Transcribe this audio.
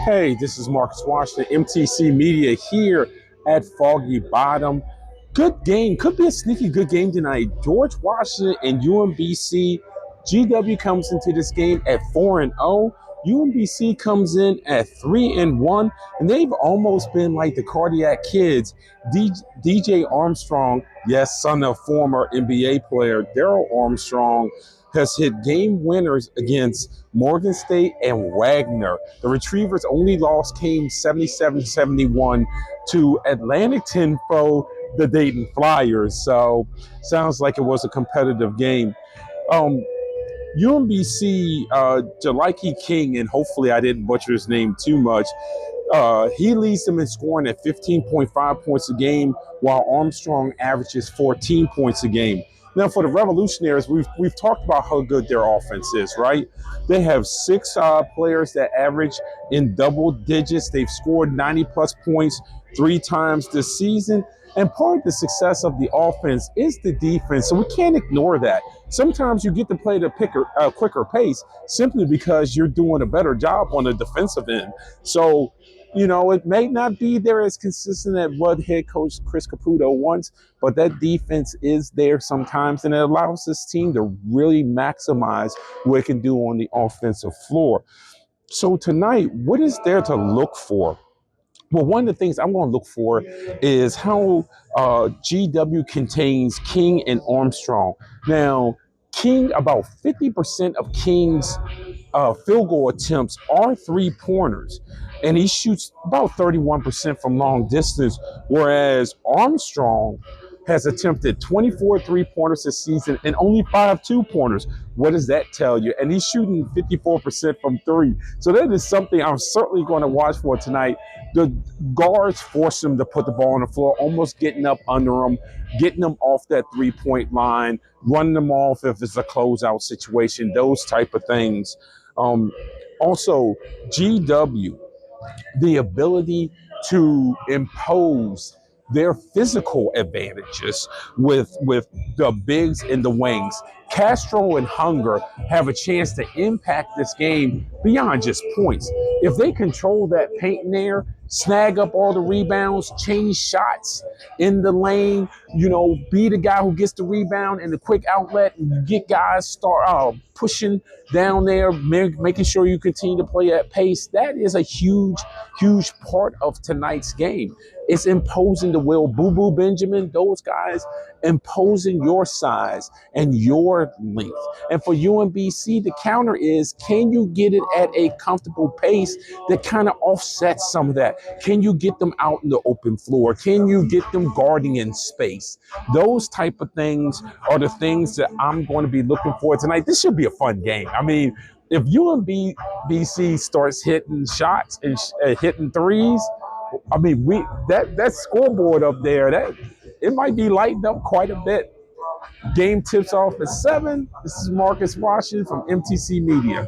Hey, this is Marcus Washington, MTC Media here at Foggy Bottom. Good game. Could be a sneaky good game tonight. George Washington and UMBC. GW comes into this game at 4-0. UMBC comes in at 3-1, and they've almost been like the cardiac kids. DJ Armstrong, yes, son of former NBA player Daryl Armstrong, has hit game winners against Morgan State and Wagner. The Retrievers only lost came 77-71 to Atlantic Tenfo, the Dayton Flyers. So sounds like it was a competitive game. UMBC, Jaliki King, and hopefully I didn't butcher his name too much, he leads them in scoring at 15.5 points a game, while Armstrong averages 14 points a game. Now, for the Revolutionaries, we've talked about how good their offense is, right? They have six players that average in double digits. They've scored 90-plus points 3 times this season. And part of the success of the offense is the defense, so we can't ignore that. Sometimes you get to play at a quicker pace simply because you're doing a better job on the defensive end. So, it may not be there as consistent as what head coach Chris Caputo wants, but that defense is there sometimes, and it allows this team to really maximize what it can do on the offensive floor. So tonight, what is there to look for? Well, one of the things I'm going to look for is how GW contains King and Armstrong. Now, King, about 50% of King's field goal attempts are three-pointers, and he shoots about 31% from long distance, whereas Armstrong has attempted 24 three-pointers this season and only 5 two-pointers. What does that tell you? And he's shooting 54% from three. So that is something I'm certainly going to watch for tonight. The guards force him to put the ball on the floor, almost getting up under him, getting them off that three-point line, running them off if it's a closeout situation, those type of things. Also, GW, the ability to impose their physical advantages with the bigs and the wings. Castro and Hunger have a chance to impact this game beyond just points. If they control that paint in there, snag up all the rebounds, change shots in the lane, be the guy who gets the rebound and the quick outlet, and you get guys start pushing down there, making sure you continue to play at pace. That is a huge, huge part of tonight's game. It's imposing the will. Boo Boo Benjamin, those guys imposing your size and your length. And for UMBC, the counter is, can you get it at a comfortable pace that kind of offsets some of that? Can you get them out in the open floor? Can you get them guarding in space? Those type of things are the things that I'm going to be looking for tonight. This should be a fun game. I mean, if UMBC starts hitting shots and hitting threes, I mean, that scoreboard up there, it might be lightened up quite a bit. Game tips off at 7. This is Marcus Washington from MTC Media.